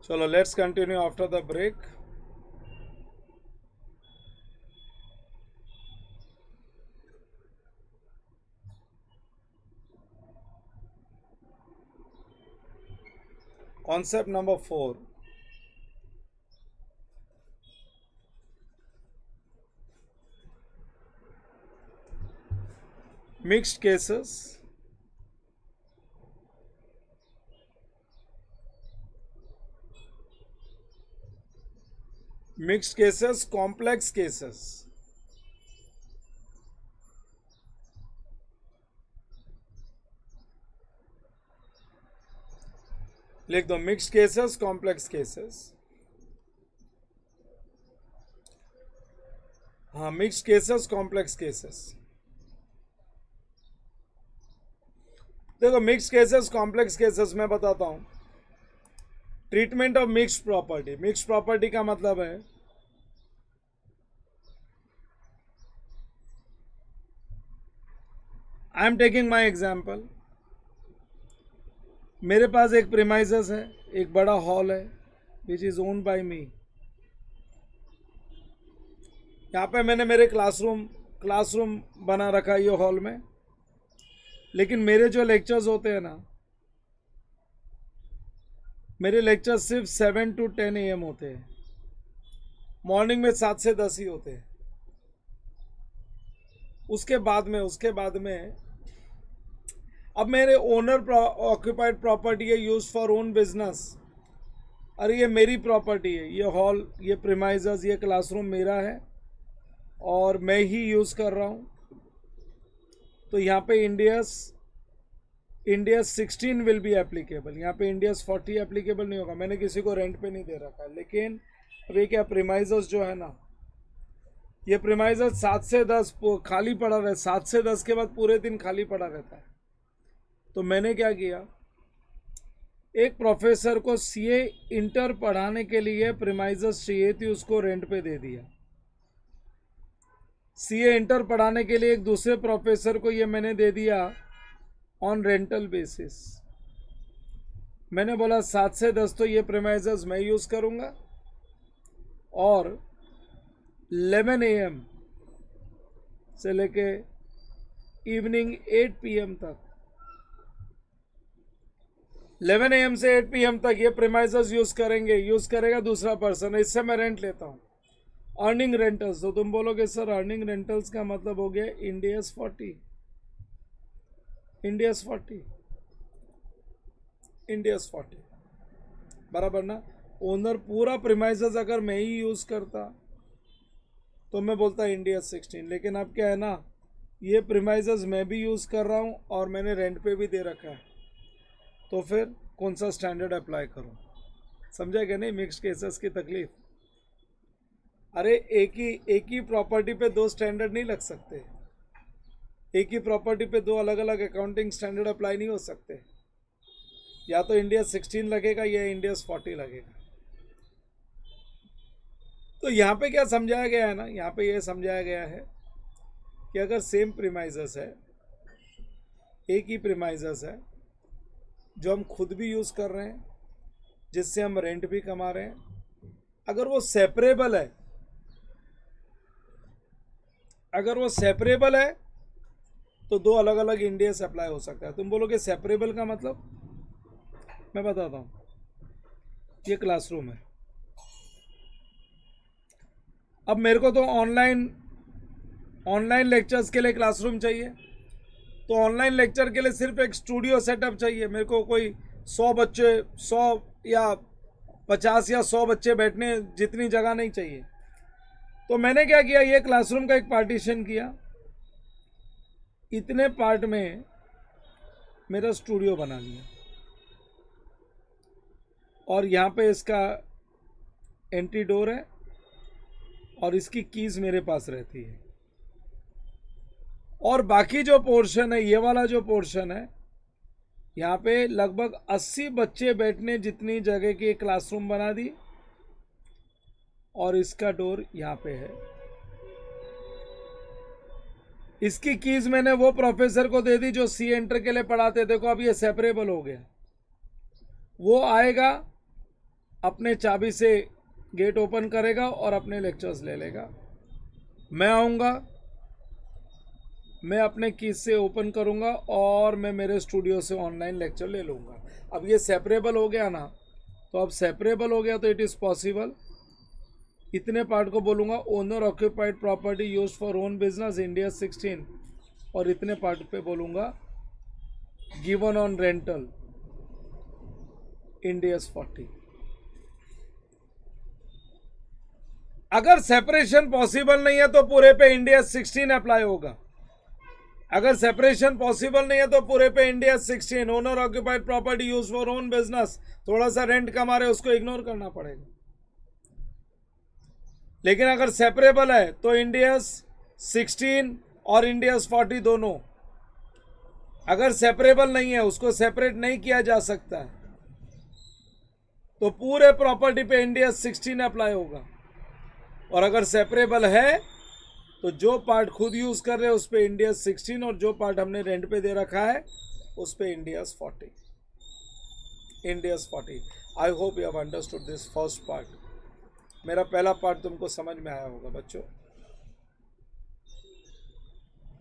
चलो let's continue after the break. Concept number 4. Mixed cases. Mixed cases, complex cases. लिख दो mixed cases, complex cases. हाँ, mixed cases, complex cases. देखो mixed cases, complex cases मैं बताता हूं. Treatment of mixed property. Mixed property का मतलब है I am taking my example. मेरे पास एक प्रीमाइसेस है, एक बड़ा हॉल है विच इज ओन्ड बाय मी. यहाँ पे मैंने मेरे क्लासरूम बना रखा है ये हॉल में. लेकिन मेरे जो लेक्चर्स होते हैं ना, मेरे लेक्चर्स सिर्फ 7 to 10 AM होते हैं. मॉर्निंग में 7 से 10 ही होते हैं. उसके बाद में अब मेरे ओनर ऑक्यूपाइड प्रॉपर्टी है, यूज फॉर ओन बिजनेस. अरे ये मेरी प्रॉपर्टी है, ये हॉल, ये प्रीमाइसेस, ये क्लासरूम मेरा है और मैं ही यूज़ कर रहा हूँ. तो यहाँ पे इंडिया 16 विल बी एप्लीकेबल. यहाँ पे इंडिया 40 एप्लीकेबल नहीं होगा. मैंने किसी को रेंट पे नहीं दे रखा है. लेकिन अब ये क्या प्रीमाइसेस जो है ना, ये प्रीमाइसेस 7 से 10 खाली पड़ा रहता है. 7 से 10 के बाद पूरे दिन खाली पड़ा रहता है. तो मैंने क्या किया, एक प्रोफेसर को सीए इंटर पढ़ाने के लिए प्रीमाइसेस चाहिए थी, उसको रेंट पे दे दिया. सीए इंटर पढ़ाने के लिए एक दूसरे प्रोफेसर को ये मैंने दे दिया ऑन रेंटल बेसिस. मैंने बोला 7 से 10 तो ये प्रीमाइसेस मैं यूज़ करूँगा और 11 AM से लेके इवनिंग 8 PM तक, 11 AM से 8 PM तक ये प्रीमाइसेस यूज़ करेगा दूसरा पर्सन. इससे मैं रेंट लेता हूँ. Earning rentals. तो तुम बोलोगे सर अर्निंग रेंटल्स का मतलब हो गया इंडियस 40. बराबर ना. ओनर पूरा प्रीमाइसेस अगर मैं ही यूज़ करता तो मैं बोलता इंडिया 16. लेकिन अब क्या है ना, ये प्रीमाइसेस मैं भी यूज़ कर रहा हूँ और मैंने रेंट पे भी दे रखा है. तो फिर कौन सा स्टैंडर्ड अप्लाई करूँ? समझा क्या नहीं मिक्स्ड केसेस की तकलीफ? अरे एक ही प्रॉपर्टी पे 2 स्टैंडर्ड नहीं लग सकते. एक ही प्रॉपर्टी पे 2 अलग अलग अकाउंटिंग स्टैंडर्ड अप्लाई नहीं हो सकते. या तो इंडिया 16 लगेगा या इंडिया 40 लगेगा. तो यहाँ पे क्या समझाया गया है ना, यहाँ पे ये समझाया गया है कि अगर सेम प्रीमाइसेस है, एक ही प्रीमाइसेस है जो हम खुद भी यूज़ कर रहे हैं, जिससे हम रेंट भी कमा रहे हैं, अगर वो सेपरेबल है तो 2 अलग अलग इंडियस अप्लाई हो सकता है. तुम बोलोगे सेपरेबल का मतलब? मैं बताता हूँ. ये क्लासरूम है. अब मेरे को तो ऑनलाइन लेक्चर्स के लिए क्लासरूम चाहिए. तो ऑनलाइन लेक्चर के लिए सिर्फ एक स्टूडियो सेटअप चाहिए. मेरे को कोई 100 या 50 या 100 बच्चे बैठने जितनी जगह नहीं चाहिए. तो मैंने क्या किया, ये क्लासरूम का एक पार्टीशन किया. इतने पार्ट में मेरा स्टूडियो बना लिया और यहाँ पे इसका एंट्री डोर है और इसकी कीज मेरे पास रहती है. और बाकी जो पोर्शन है, ये वाला जो पोर्शन है, यहाँ पे लगभग 80 बच्चे बैठने जितनी जगह की एक क्लासरूम बना दी और इसका डोर यहाँ पे है. इसकी कीज मैंने वो प्रोफेसर को दे दी जो सी एंटर के लिए पढ़ाते. देखो अब ये सेपरेबल हो गया. वो आएगा अपने चाबी से गेट ओपन करेगा और अपने लेक्चर्स ले लेगा। मैं आऊँगा, मैं अपने कीज से ओपन करूँगा और मैं मेरे स्टूडियो से ऑनलाइन लेक्चर ले लूँगा। अब ये सेपरेबल हो गया ना, तो अब सेपरेबल हो गया तो इट इज़ पॉसिबल। इतने पार्ट को बोलूँगा owner occupied property use for own business India 16, और इतने पार्ट पे बोलूँगा गिवन ऑन रेंटल इंडिया 40। अगर सेपरेशन पॉसिबल नहीं है तो पूरे पे इंडिया 16 अप्लाई होगा। अगर सेपरेशन पॉसिबल नहीं है तो पूरे पे India 16 owner occupied property use for own business, थोड़ा सा रेंट कमा रहे उसको इग्नोर करना पड़ेगा। लेकिन अगर सेपरेबल है तो इंडियस 16 और इंडियस 40 दोनों। अगर सेपरेबल नहीं है, उसको सेपरेट नहीं किया जा सकता है, तो पूरे प्रॉपर्टी पे इंडियस 16 अप्लाई होगा। और अगर सेपरेबल है तो जो पार्ट खुद यूज कर रहे हैं उस पे इंडियस 16, और जो पार्ट हमने रेंट पे दे रखा है उस पे Indians 40। Indians 40। I hope you have understood this first part. मेरा पहला पार्ट तुमको समझ में आया होगा बच्चों,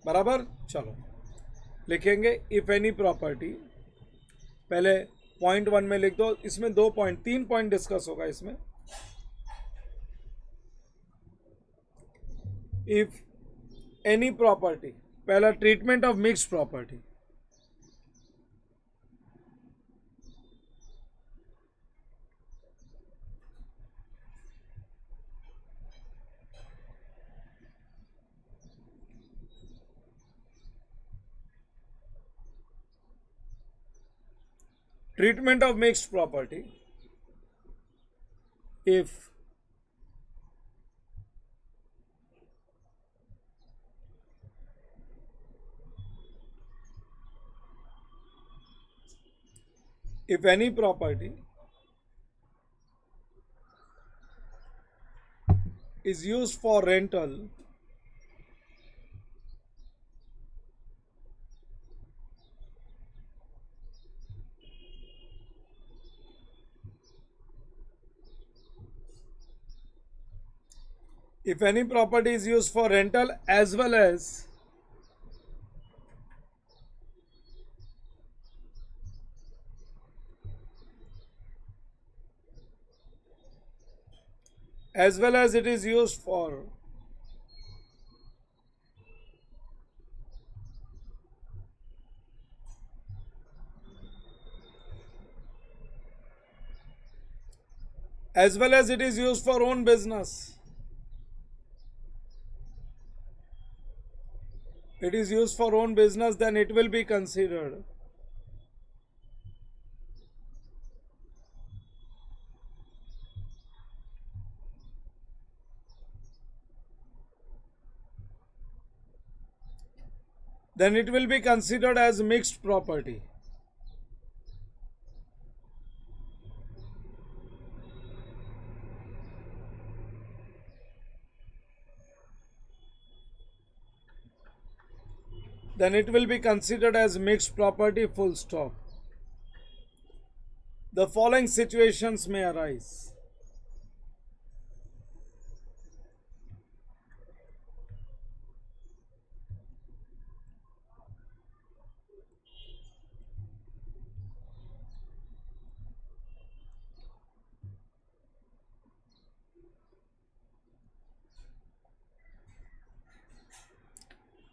बराबर। चलो लिखेंगे इफ एनी प्रॉपर्टी, पहले पॉइंट 1 में लिख दो। इसमें 3 पॉइंट डिस्कस होगा इसमें। इफ एनी प्रॉपर्टी, पहला treatment of mixed property. Treatment of mixed property. If any property is used for rental, if any property is used for rental as well as it is used for own business, it is used for own business, then it will be considered as mixed property. Then it will be considered as mixed property, full stop. The following situations may arise.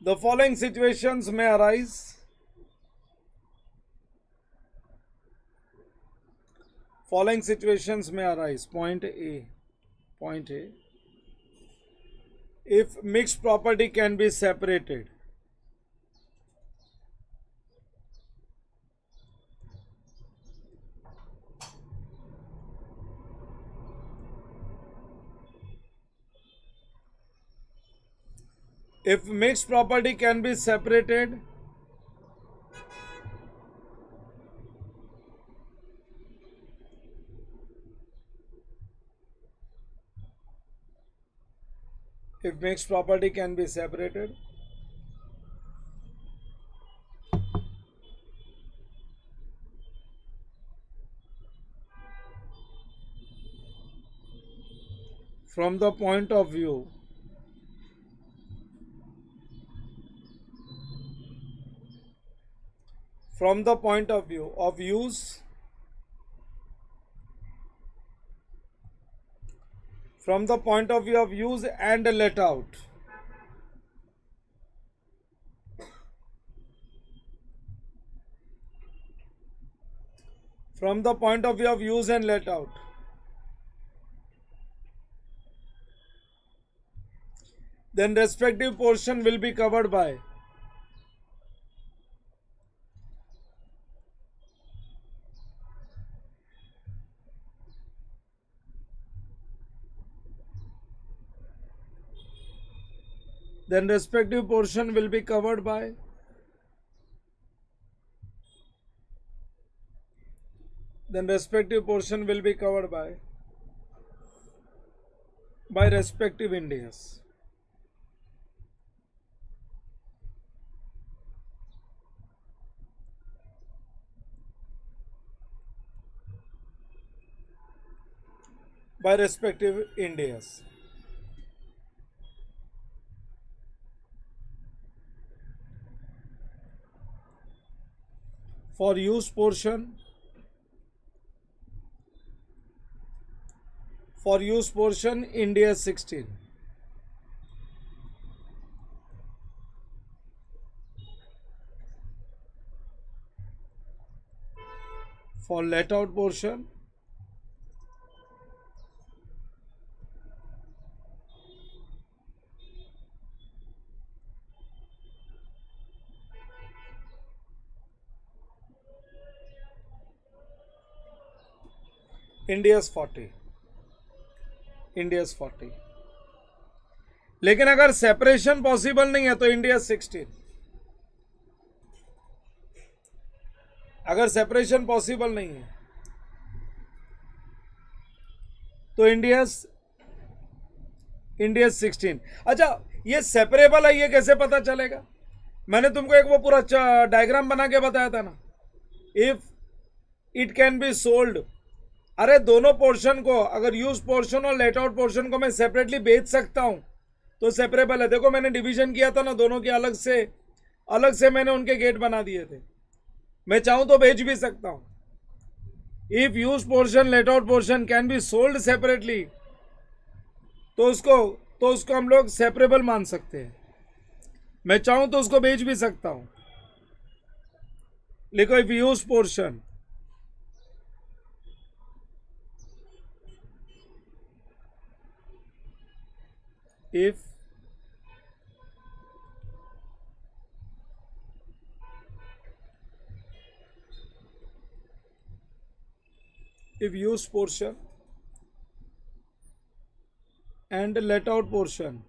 The following situations may arise. Following situations may arise. Point A. If mixed property can be separated, if mixed property can be separated, if mixed property can be separated, from the point of view of use, from the point of view of use and let out. From the point of view of use and let out. Then respective portion will be covered by then respective portion will be covered by then respective portion will be covered by respective Ind AS. By respective Ind AS. For use portion, Ind AS 16. For let out portion, Ind AS 40. Ind AS 40. लेकिन अगर separation possible नहीं है तो Ind AS 16. अगर separation possible नहीं है तो Ind AS 16. अच्छा, ये सेपरेबल है, ये कैसे पता चलेगा? मैंने तुमको एक वो पूरा डायग्राम बना के बताया था ना. If it can be sold, अरे दोनों पोर्शन को, अगर यूज पोर्शन और लेट आउट पोर्शन को मैं सेपरेटली बेच सकता हूं तो सेपरेबल है. देखो मैंने डिवीजन किया था ना, दोनों के अलग से मैंने उनके गेट बना दिए थे. मैं चाहूं तो बेच भी सकता हूं. If use portion let out portion can be sold separately, तो उसको हम लोग सेपरेबल मान सकते हैं. मैं चाहूं तो उसको बेच भी सकता हूं. लिखो, if use portion if use portion and let out portion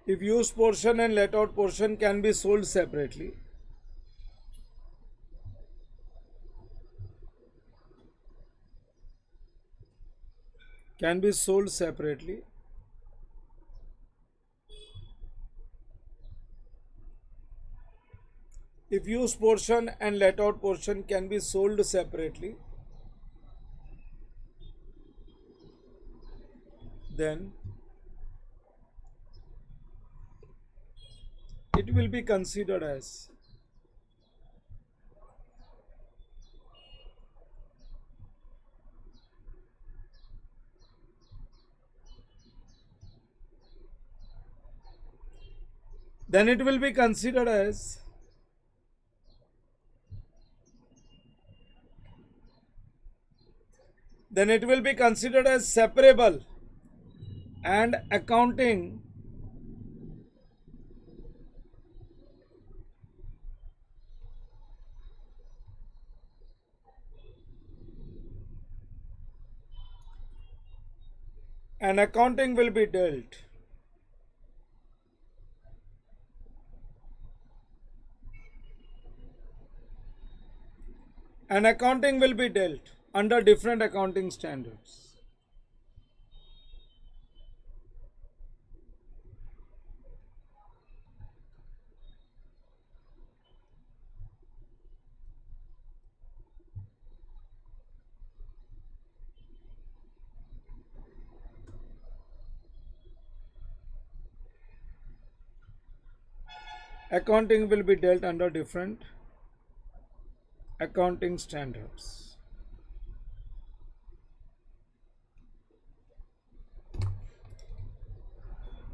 if use portion and let out portion can be sold separately, if use portion and let out portion can be sold separately, then it will be considered as then it will be considered as separable, and accounting will be dealt. An accounting will be dealt under different accounting standards. accounting will be dealt under different accounting standards.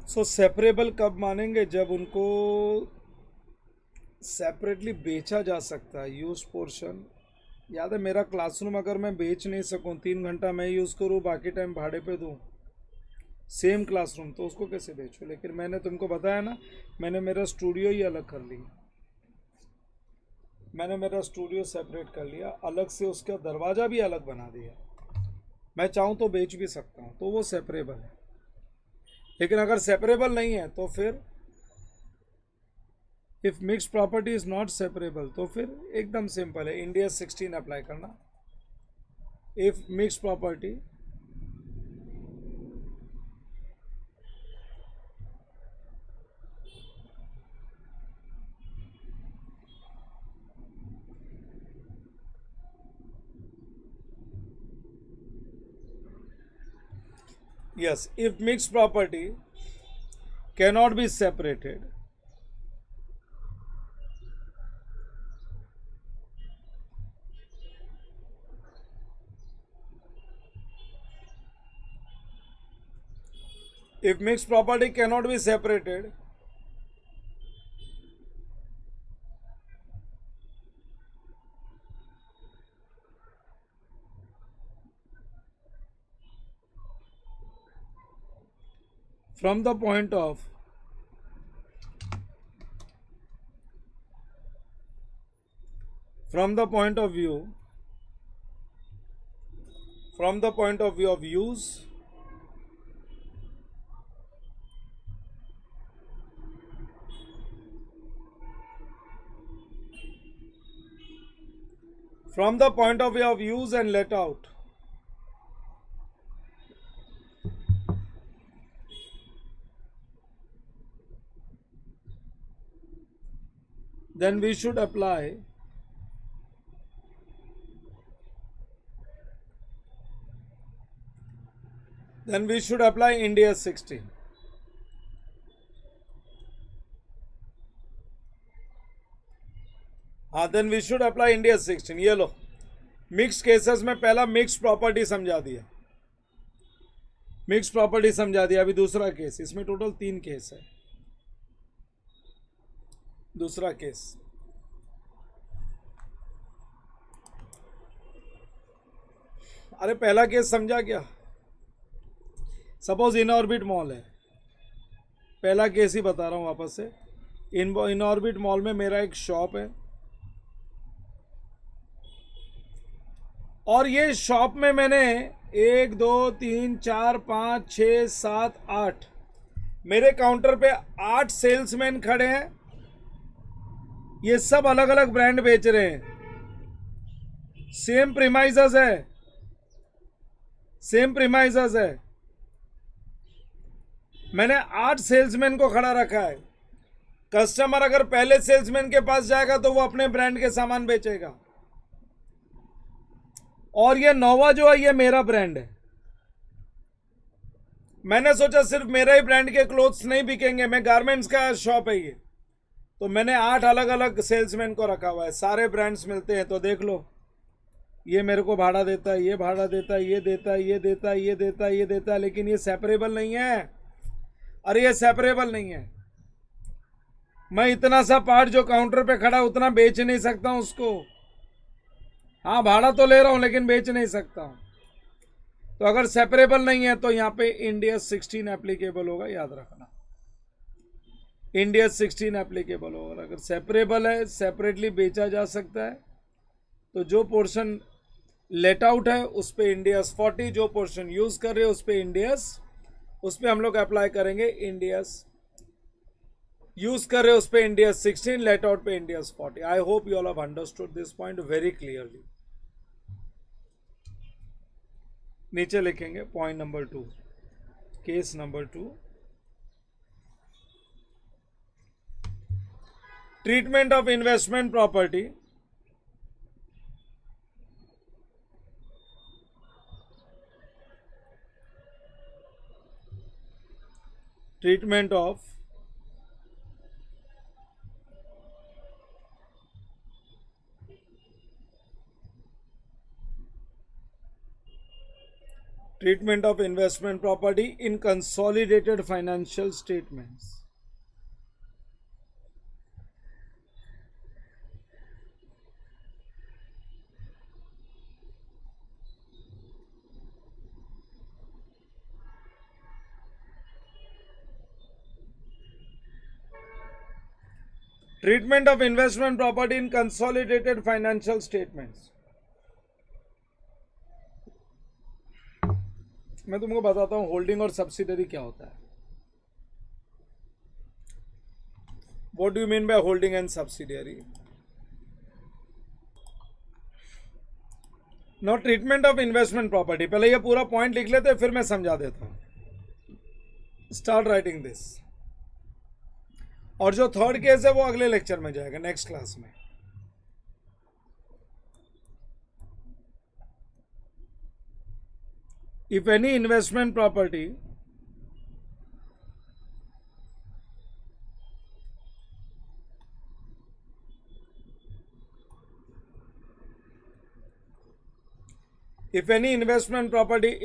So separable कब मानेंगे? जब उनको separately बेचा जा सकता है। Use portion याद है मेरा क्लासरूम अगर मैं बेच नहीं सकूं, 3 घंटा मैं यूज़ करूं बाकी टाइम भाड़े पे दूं, सेम क्लासरूम, तो उसको कैसे बेचूं? लेकिन मैंने तुमको बताया ना, मैंने मेरा स्टूडियो ही अलग कर लिया, मैंने मेरा स्टूडियो सेपरेट कर लिया अलग से, उसका दरवाज़ा भी अलग बना दिया। मैं चाहूँ तो बेच भी सकता हूँ, तो वो सेपरेबल है। लेकिन अगर सेपरेबल नहीं है तो फिर if mix property is not separable, तो फिर एकदम सिंपल है, इंडिया 16 अप्लाई करना। If mix property yes, if mixed property cannot be separated, if mixed property cannot be separated, from the point of from the point of view from the point of view of use, from the point of view of use and let out, then we should apply India 16. हाँ, then we should apply India 16। ये लो, mix cases में पहला mix property समझा दिया, mix property समझा दिया। अभी दूसरा केस, इसमें टोटल 3 केस है। दूसरा केस, अरे पहला केस समझा क्या? सपोज इन ऑर्बिट मॉल है, पहला केस ही बता रहा हूँ वापस से। इन ऑर्बिट मॉल में मेरा एक शॉप है, और ये शॉप में मैंने 1 2 3 4 5 6 7 8 मेरे काउंटर पे 8 सेल्समैन खड़े हैं। ये सब अलग अलग ब्रांड बेच रहे हैं, सेम प्रीमाइसेस है, सेम प्रीमाइसेस है। मैंने 8 सेल्समैन को खड़ा रखा है। कस्टमर अगर पहले सेल्समैन के पास जाएगा तो वो अपने ब्रांड के सामान बेचेगा, और ये नोवा जो है ये मेरा ब्रांड है। मैंने सोचा सिर्फ मेरा ही ब्रांड के क्लोथ्स नहीं बिकेंगे, मैं गारमेंट्स का शॉप है ये, तो मैंने 8 अलग अलग सेल्समैन को रखा हुआ है, सारे ब्रांड्स मिलते हैं। तो देख लो, ये मेरे को भाड़ा देता है, ये भाड़ा देता है, ये देता है, ये देता है, ये देता है, ये देता है, लेकिन ये सेपरेबल नहीं है। अरे ये सेपरेबल नहीं है। मैं इतना सा पार्ट जो काउंटर पे खड़ा उतना बेच नहीं सकता हूं उसको। हाँ, भाड़ा तो ले रहा हूं लेकिन बेच नहीं सकता हूं। तो अगर सेपरेबल नहीं है तो यहाँ पे इंडिया 16 एप्लीकेबल होगा, याद रखना। इंडिया 16 एप्लीकेबल होगा। अगर सेपरेबल है, सेपरेटली बेचा जा सकता है, तो जो पोर्शन लेट आउट है उस पे इंडियस 40, जो पोर्शन यूज कर रहे हैं उस पे इंडियस, उस पे हम लोग अप्लाई करेंगे इंडियस, यूज कर रहे हैं उस पे इंडियस 16, लेट आउट पे Indians 40। I hope you all have understood this point very clearly. नीचे लिखेंगे point number 2, case number 2, treatment of investment property treatment of treatment of investment property in consolidated financial statements. Treatment of investment property in consolidated financial statements. मैं तुमको बताता हूं holding और subsidiary क्या होता है. What do you mean by holding and subsidiary? Now treatment of investment property. पहले ये पूरा पॉइंट लिख लेते फिर मैं समझा देता हूं. Start writing this. और जो थर्ड केस है वो अगले लेक्चर में जाएगा, नेक्स्ट क्लास में. If any investment property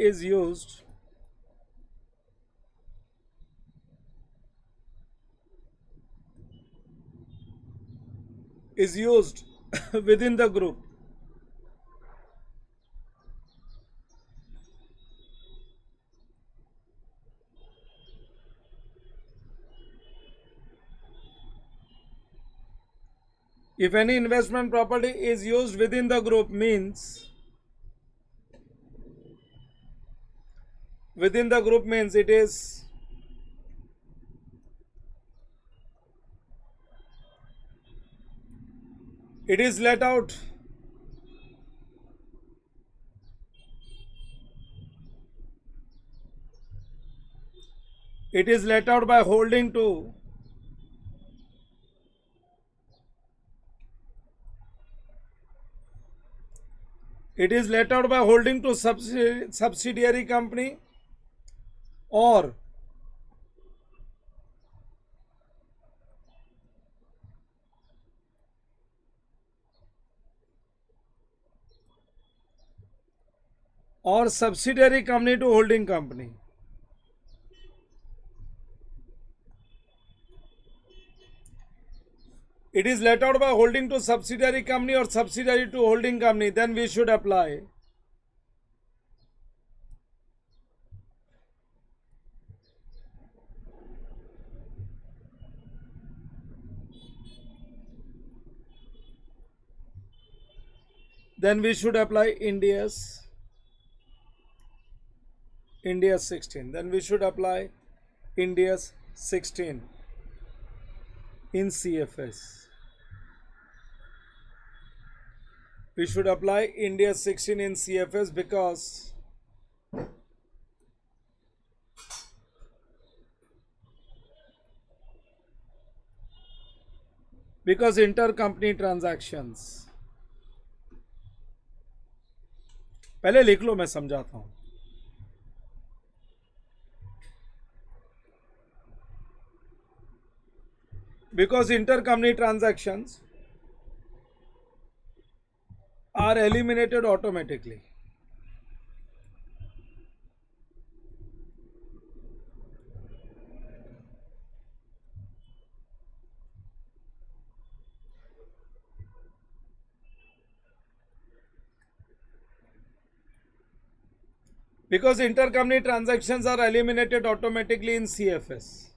is used within the group, if any investment property is used within the group means it is let out by holding to subsidiary company or subsidiary company to holding company. It is let out by holding to subsidiary company or subsidiary to holding company, then we should apply Ind AS 16. Then we should apply Ind AS 16 in CFS. We should apply Ind AS 16 in CFS because intercompany transactions. पहले लिख लो, मैं समझाता हूं. Because intercompany transactions are eliminated automatically. Because intercompany transactions are eliminated automatically in CFS.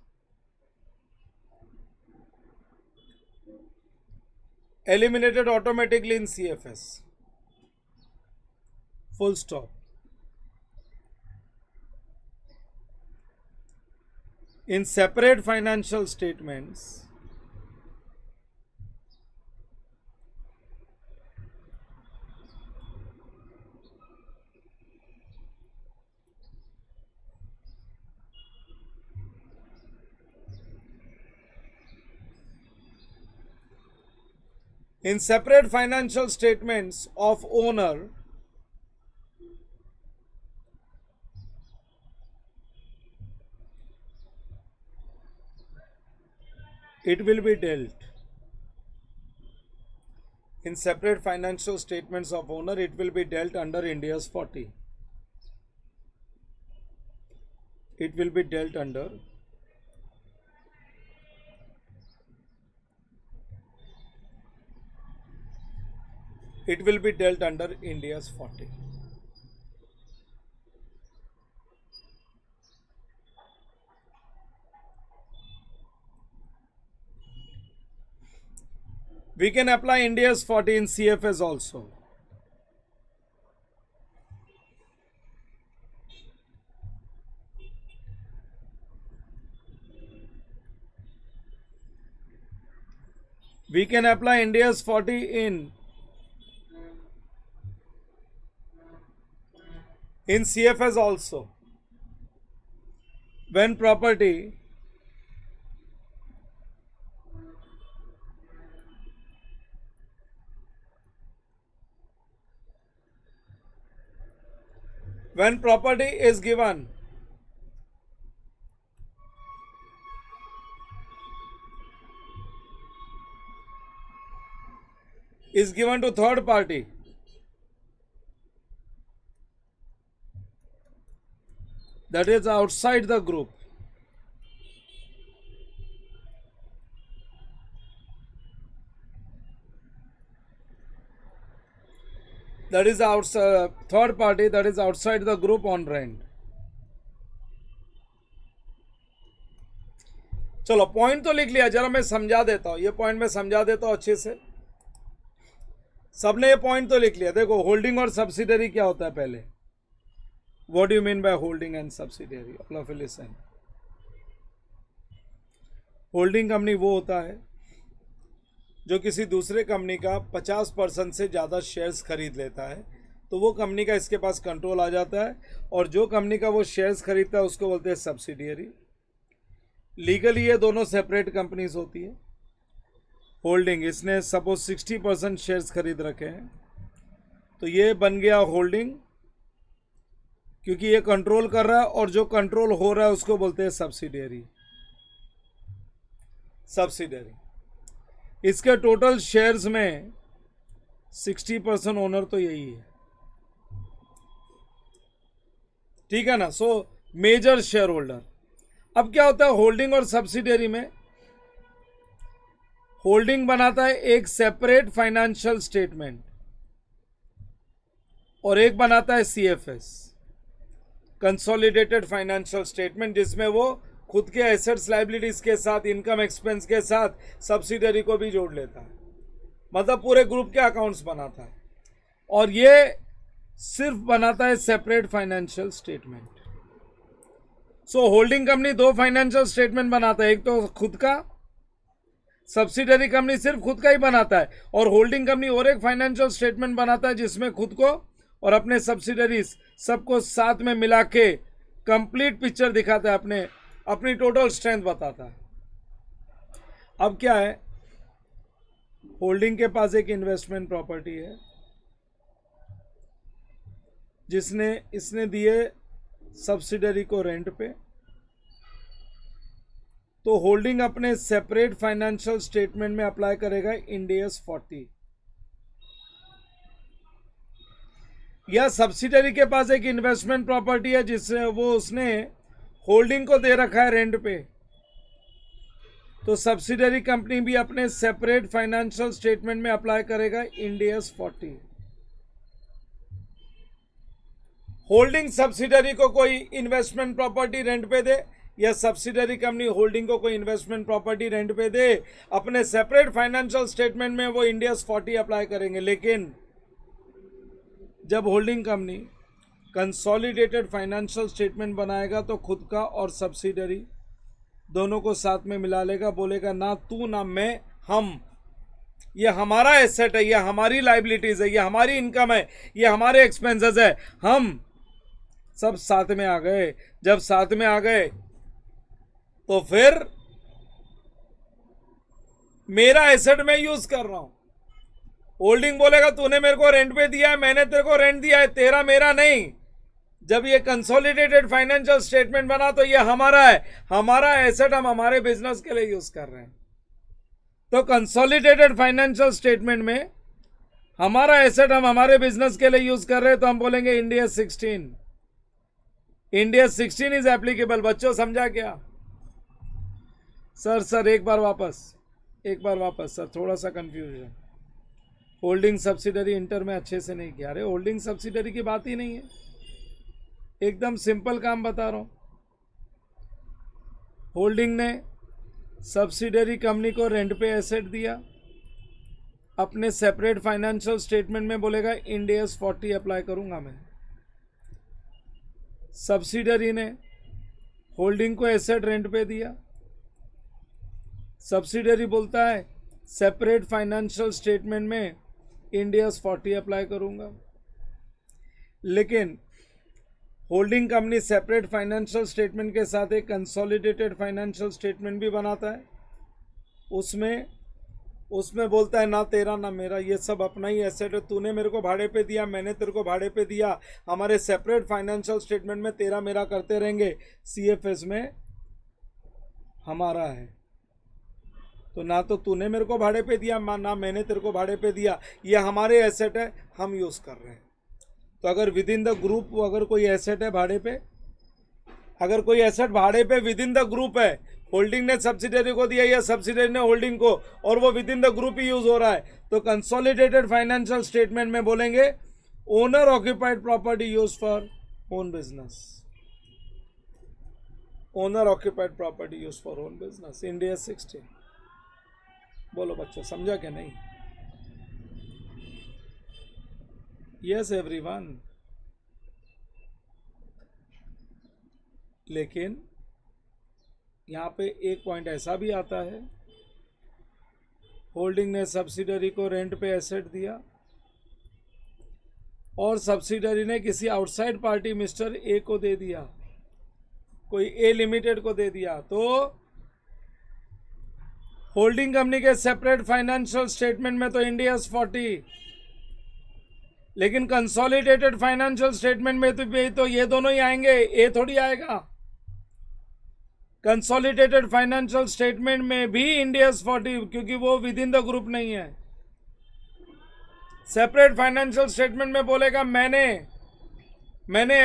Eliminated automatically in CFS. Full stop. In separate financial statements, of owner, it will be dealt. In separate financial statements of owner, it will be dealt under Ind AS 40. it will be dealt under India's 40. We can apply India's 40 in CFS also. We can apply India's 40 in CFS also. When property is given to third party, that is outside the group, that is outside third party, that is outside the group on rent. चलो point तो लिख लिया, जरा मैं समझा देता हूं, ये पॉइंट मैं समझा देता हूं अच्छे से। सबने ये पॉइंट तो लिख लिया। देखो होल्डिंग और सब्सिडरी क्या होता है पहले, what do you mean by holding and subsidiary? All of you listen. Holding company वो होता है जो किसी दूसरे कंपनी का 50% से ज़्यादा शेयर्स खरीद लेता है, तो वो कंपनी का इसके पास कंट्रोल आ जाता है, और जो कंपनी का वो शेयर्स खरीदता है उसको बोलते हैं सब्सिडियरी। लीगली ये दोनों सेपरेट कंपनीज होती है। होल्डिंग, इसने सपोज 60% शेयर्स खरीद रखे हैं, तो ये बन गया होल्डिंग, क्योंकि ये कंट्रोल कर रहा है, और जो कंट्रोल हो रहा है उसको बोलते हैं सब्सिडियरी। इसके टोटल शेयर्स में 60% ओनर तो यही है, ठीक है ना। So major share holder. अब क्या होता है होल्डिंग और सब्सिडियरी में, होल्डिंग बनाता है एक सेपरेट फाइनेंशियल स्टेटमेंट और एक बनाता है सीएफएस, कंसोलिडेटेड फाइनेंशियल स्टेटमेंट, जिसमें वो खुद के एसेट्स लायबिलिटीज के साथ, इनकम एक्सपेंस के साथ सब्सिडियरी को भी जोड़ लेता है, मतलब पूरे ग्रुप के अकाउंट्स बनाता है। और ये सिर्फ बनाता है सेपरेट फाइनेंशियल स्टेटमेंट। सो होल्डिंग कंपनी दो फाइनेंशियल स्टेटमेंट बनाता है, एक तो खुद का, सब्सिडियरी कंपनी सिर्फ खुद का ही बनाता है, और होल्डिंग कंपनी और एक फाइनेंशियल स्टेटमेंट बनाता है जिसमें खुद को और अपने सब्सिडियरीज सबको साथ में मिला के कंप्लीट पिक्चर दिखाता है, अपनी टोटल स्ट्रेंथ बताता है। अब क्या है, होल्डिंग के पास एक इन्वेस्टमेंट प्रॉपर्टी है जिसने इसने दिए सब्सिडियरी को रेंट पे, तो होल्डिंग अपने सेपरेट फाइनेंशियल स्टेटमेंट में अप्लाई करेगा इंडियस 40। या सब्सिडियरी के पास एक इन्वेस्टमेंट प्रॉपर्टी है जिससे वो उसने होल्डिंग को दे रखा है रेंट पे, तो सब्सिडियरी कंपनी भी अपने सेपरेट फाइनेंशियल स्टेटमेंट में अप्लाई करेगा इंडियस 40। होल्डिंग सब्सिडियरी को कोई इन्वेस्टमेंट प्रॉपर्टी रेंट पे दे, या सब्सिडियरी कंपनी होल्डिंग को कोई इन्वेस्टमेंट प्रॉपर्टी रेंट पे दे, अपने सेपरेट फाइनेंशियल स्टेटमेंट में वो इंडियस 40 अप्लाई करेंगे। लेकिन जब holding company consolidated financial statement बनाएगा तो खुद का और सब्सिडियरी दोनों को साथ में मिला लेगा, बोलेगा ना तू ना मैं, हम, ये हमारा एसेट है, ये हमारी लाइबिलिटीज है, ये हमारी इनकम है, ये हमारे एक्सपेंसेस है, हम सब साथ में आ गए। जब साथ में आ गए तो फिर मेरा एसेट मैं यूज कर रहा हूं। होल्डिंग बोलेगा तूने मेरे को रेंट पे दिया है, मैंने तेरे को रेंट दिया है, तेरा मेरा नहीं। जब ये कंसोलिडेटेड फाइनेंशियल स्टेटमेंट बना तो ये हमारा है, हमारा एसेट हम हमारे बिजनेस के लिए यूज कर रहे हैं। तो कंसोलिडेटेड फाइनेंशियल स्टेटमेंट में हमारा एसेट हम हमारे बिजनेस के लिए यूज कर रहे हैं, तो हम बोलेंगे इंडिया 16। India 16 is applicable. बच्चों समझा क्या? सर एक बार वापस सर, थोड़ा सा कंफ्यूजन। होल्डिंग सब्सिडरी इंटर में अच्छे से नहीं किया। अरे होल्डिंग सब्सिडरी की बात ही नहीं है, एकदम सिंपल काम बता रहा हूं। होल्डिंग ने सब्सिडरी कंपनी को रेंट पे एसेट दिया, अपने सेपरेट फाइनेंशियल स्टेटमेंट में बोलेगा इंडियस 40 अप्लाई करूंगा मैं। सब्सिडरी ने होल्डिंग को एसेट रेंट पे दिया, सब्सिडरी बोलता है सेपरेट फाइनेंशियल स्टेटमेंट में इंडियस 40 अप्लाई करूंगा। लेकिन holding company separate financial statement के साथ एक कंसोलिडेटेड फाइनेंशियल स्टेटमेंट भी बनाता है। उसमें बोलता है ना तेरा ना मेरा, ये सब अपना ही एसेट है, तूने मेरे को भाड़े पे दिया, मैंने तेरे को भाड़े पे दिया, हमारे सेपरेट फाइनेंशियल स्टेटमेंट में तेरा मेरा करते रहेंगे, सीएफएस में हमारा है। तो ना तो तूने मेरे को भाड़े पे दिया ना मैंने तेरे को भाड़े पे दिया, ये हमारे एसेट है, हम यूज़ कर रहे हैं। तो अगर विद इन द ग्रुप अगर कोई एसेट है भाड़े पे, अगर कोई एसेट भाड़े पे विद इन द ग्रुप है, होल्डिंग ने सब्सिडरी को दिया या सब्सिडरी ने होल्डिंग को, और वो with in the group he use हो रहा है, तो कंसोलिडेटेड फाइनेंशियल स्टेटमेंट में बोलेंगे owner occupied property use for own business. Owner occupied property use for own business, India 16। बोलो बच्चों समझा क्या नहीं? Yes everyone. लेकिन यहां पे एक पॉइंट ऐसा भी आता है, होल्डिंग ने सब्सिडरी को रेंट पे एसेट दिया और सब्सिडरी ने किसी आउटसाइड पार्टी मिस्टर ए को दे दिया, कोई ए लिमिटेड को दे दिया, तो होल्डिंग कंपनी के सेपरेट फाइनेंशियल स्टेटमेंट में तो इंडियस 40, लेकिन कंसोलिडेटेड फाइनेंशियल स्टेटमेंट में तो ये दोनों ही आएंगे, ए थोड़ी आएगा। कंसोलिडेटेड फाइनेंशियल स्टेटमेंट में भी इंडियस 40, क्योंकि वो विद इन द ग्रुप नहीं है। सेपरेट फाइनेंशियल स्टेटमेंट में बोलेगा मैंने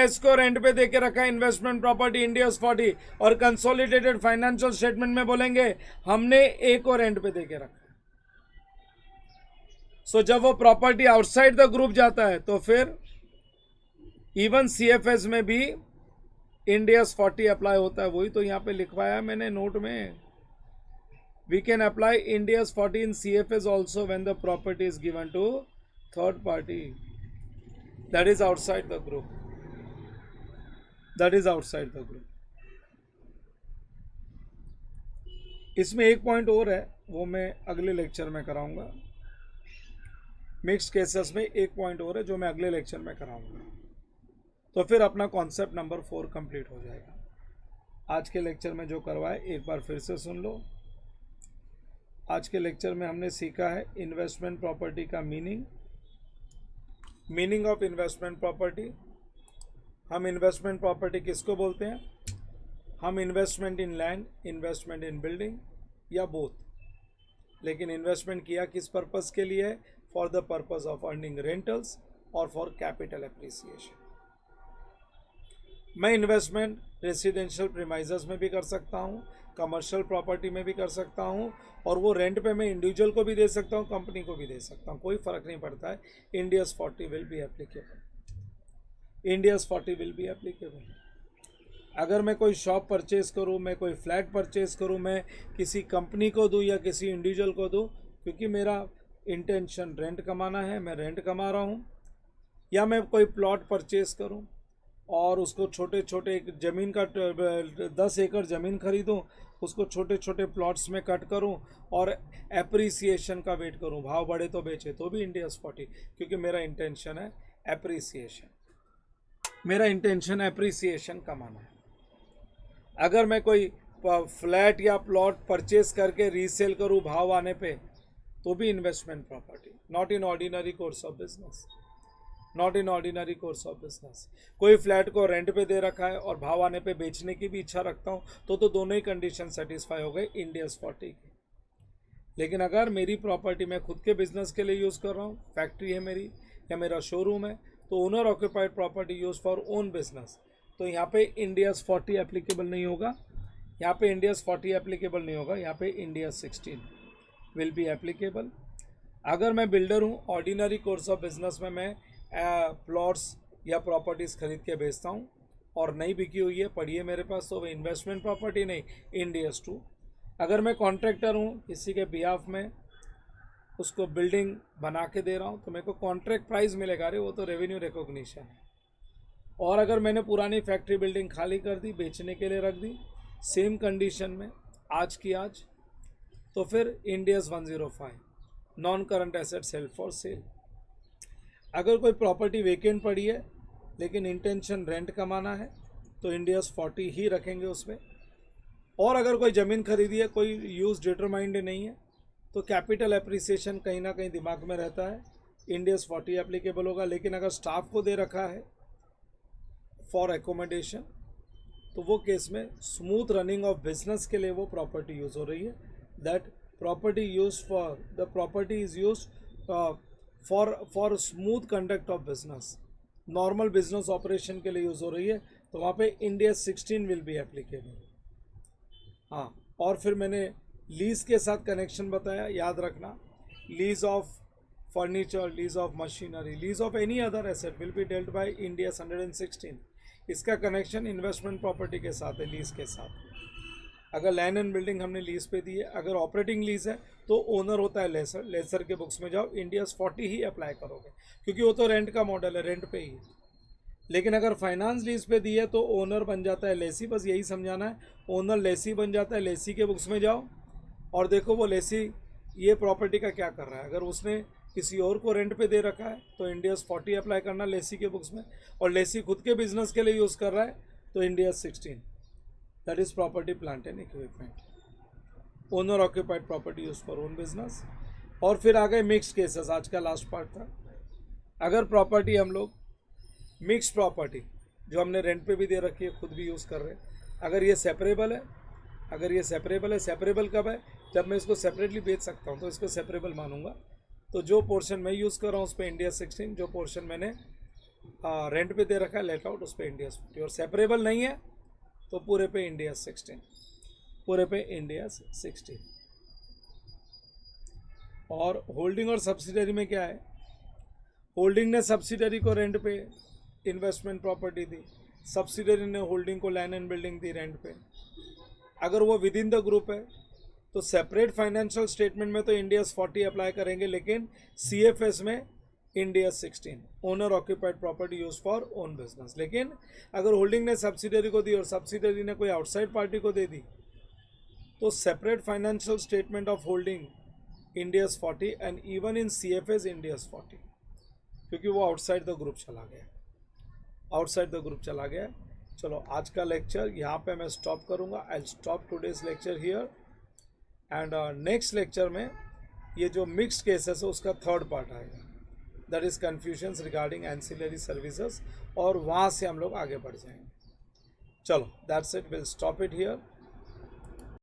इसको रेंट पे देके रखा है इन्वेस्टमेंट प्रॉपर्टी इंडियस 40, और कंसोलिडेटेड फाइनेंशियल स्टेटमेंट में बोलेंगे हमने ए को रेंट पे देके रखा है। सो जब वो प्रॉपर्टी आउटसाइड द ग्रुप जाता है तो फिर इवन सीएफएस में भी इंडियस 40 अप्लाई होता है। वही तो यहां पे लिखवाया मैंने नोट में, we can apply Ind AS 40 in CFS also when the property is given to third party, that is outside the group, that is outside the group. इसमें एक पॉइंट और है, वो मैं अगले लेक्चर में कराऊंगा। मिक्स्ड केसेस में एक पॉइंट और है जो मैं अगले लेक्चर में कराऊंगा, तो फिर अपना कॉन्सेप्ट नंबर 4 कंप्लीट हो जाएगा। आज के लेक्चर में जो करवाए एक बार फिर से सुन लो। आज के लेक्चर में हमने सीखा है इन्वेस्टमेंट प्रॉपर्टी का मीनिंग ऑफ इन्वेस्टमेंट प्रॉपर्टी। हम इन्वेस्टमेंट प्रॉपर्टी किसको बोलते हैं? हम इन्वेस्टमेंट इन लैंड, इन्वेस्टमेंट इन बिल्डिंग या बोथ, लेकिन इन्वेस्टमेंट किया किस पर्पस के लिए है? For the purpose of earning rentals और फॉर कैपिटल एप्रिसिएशन। मैं इन्वेस्टमेंट रेसिडेंशियल प्रीमाइजेस में भी कर सकता हूँ, कमर्शियल प्रॉपर्टी में भी कर सकता हूँ, और वो रेंट पे मैं इंडिविजुअल को भी दे सकता हूँ, कंपनी को भी दे सकता हूँ, कोई फर्क नहीं पड़ता है। Indians 40 will be applicable, Indians 40 will be applicable. अगर मैं कोई शॉप परचेज करूँ, मैं कोई फ्लैट परचेज करूँ, मैं किसी कंपनी को दूँ या किसी इंडिविजुअल को दूँ, क्योंकि मेरा इंटेंशन रेंट कमाना है, मैं रेंट कमा रहा हूँ, या मैं कोई प्लॉट परचेज करूँ और उसको छोटे छोटे ज़मीन का 10 एकड़ ज़मीन खरीदूँ, उसको छोटे छोटे प्लॉट्स में कट करूँ और एप्रिसिएशन का वेट करूँ, भाव बढ़े तो बेचे, तो भी इंडियस 40, क्योंकि मेरा इंटेंशन है एप्रिसिएशन, मेरा इंटेंशन एप्रिसिएशन कमाना है। अगर मैं कोई फ्लैट या प्लॉट परचेज करके रीसेल करूँ भाव आने पे, तो भी investment property, not in ordinary course of business, not in ordinary course of business. कोई फ्लैट को रेंट पे दे रखा है और भाव आने पे बेचने की भी इच्छा रखता हूँ, तो दोनों ही कंडीशन सेटिस्फाई हो गए इंडियस 40 की। लेकिन अगर मेरी प्रॉपर्टी मैं खुद के बिजनेस के लिए यूज़ कर रहा हूँ, फैक्ट्री है मेरी या मेरा शोरूम है, तो owner occupied property use for own business, तो यहाँ पे इंडियाज़ 40 एप्लीकेबल नहीं होगा, यहाँ पे इंडियाज़ 40 एप्लीकेबल नहीं होगा, यहाँ पे इंडिया 16 विल बी एप्लीकेबल। अगर मैं बिल्डर हूँ, ऑर्डिनरी कोर्स ऑफ बिजनेस में मैं प्लॉट्स या प्रॉपर्टीज़ खरीद के बेचता हूँ और नहीं बिकी हुई है, पड़ी है मेरे पास, तो वो इन्वेस्टमेंट प्रॉपर्टी नहीं, इंडियाज़ 2। अगर मैं कॉन्ट्रैक्टर हूँ, किसी के बिहाफ में उसको बिल्डिंग बना के दे रहा हूँ, तो मेरे को कॉन्ट्रैक्ट प्राइस मिलेगा, अरे वो तो रेवेन्यू रिकॉग्निशन है। और अगर मैंने पुरानी फैक्ट्री बिल्डिंग खाली कर दी, बेचने के लिए रख दी, सेम कंडीशन में आज की आज, तो फिर Ind AS 105 non current asset sale for sale. अगर कोई प्रॉपर्टी वेकेंट पड़ी है लेकिन इंटेंशन रेंट कमाना है, तो इंडियाज़ 40 ही रखेंगे उसमें। और अगर कोई ज़मीन खरीदी है, कोई यूज़ डिटरमाइंड नहीं है, तो कैपिटल एप्रिसिएशन कहीं ना कहीं दिमाग में रहता है, इंडियाज़ 40 एप्लीकेबल होगा। लेकिन अगर स्टाफ को दे रखा है फॉर एकोमोडेशन, तो वो केस में स्मूथ रनिंग ऑफ बिजनेस के लिए वो प्रॉपर्टी यूज़ हो रही है। That property use for the property is use for smooth conduct of business, normal business operation के लिए यूज़ हो रही है, तो वहाँ पे इंडिया 16 विल बी एप्लीकेबल। हाँ, और फिर मैंने लीज़ के साथ कनेक्शन बताया, याद रखना, lease of furniture, lease of machinery, lease of any other asset will be dealt by India 116। इसका कनेक्शन इन्वेस्टमेंट प्रॉपर्टी के साथ है, लीज के साथ। अगर लैंड एंड बिल्डिंग हमने लीज पे दी है, अगर ऑपरेटिंग लीज है तो ओनर होता है लेसर, लेसर के बुक्स में जाओ, इंडियाज़ 40 ही अप्लाई करोगे, क्योंकि वो तो रेंट का मॉडल है, रेंट पे ही है। लेकिन अगर फाइनेंस लीज पे दी है तो ओनर बन जाता है लेसी, बस यही समझाना है, ओनर लेसी बन जाता है। लेसी के बुक्स में जाओ और देखो वो लेसी ये प्रॉपर्टी का क्या कर रहा है। अगर उसने किसी और को रेंट पे दे रखा है तो इंडियाज़ 40 अप्लाई करना लेसी के बुक्स में, और लेसी खुद के बिजनेस के लिए यूज़ कर रहा है तो India's 16, that is property plant and equipment, owner occupied property use for own business. और फिर आ गए मिक्स्ड केसेस, आज का लास्ट पार्ट था। अगर प्रॉपर्टी हम लोग मिक्स्ड प्रॉपर्टी जो हमने रेंट पे भी दे रखी है, खुद भी यूज़ कर रहे हैं, अगर ये सेपरेबल है, अगर ये सेपरेबल है, सेपरेबल कब है, जब मैं इसको सेपरेटली बेच सकता हूँ तो इसको सेपरेबल मानूंगा। तो जो पोर्शन मैं यूज़ कर रहा हूँ उस पर इंडिया 16, जो पोर्शन मैंने रेंट पे दे रखा है लेट आउट, उस पर इंडिया 40, और सेपरेबल नहीं है तो पूरे पे इंडिया 16, पूरे पे इंडिया 16। और होल्डिंग और सब्सिडरी में क्या है, होल्डिंग ने सब्सिडरी को रेंट पे इन्वेस्टमेंट प्रॉपर्टी दी, सब्सिडरी ने होल्डिंग को land and building the rent पे। अगर वो विद इन द ग्रुप है तो सेपरेट फाइनेंशियल स्टेटमेंट में तो इंडियाज़ 40 अप्लाई करेंगे, लेकिन CFS में India 16, owner occupied property use for own business. लेकिन अगर होल्डिंग ने सब्सिडरी को दी और सब्सिडरी ने कोई आउटसाइड पार्टी को दे दी, तो separate financial statement of holding India's 40 and even in CFS India's 40, क्योंकि वो आउटसाइड द ग्रुप चला गया, आउटसाइड द ग्रुप चला गया। चलो आज का लेक्चर यहाँ पे मैं स्टॉप करूँगा, I stop today's lecture here, and next lecture में ये जो मिक्स्ड केसेस है उसका थर्ड पार्ट आएगा, that is confusions regarding ancillary services, और वहाँ से हम लोग आगे बढ़ जाएंगे। चलो that's it, will stop it here.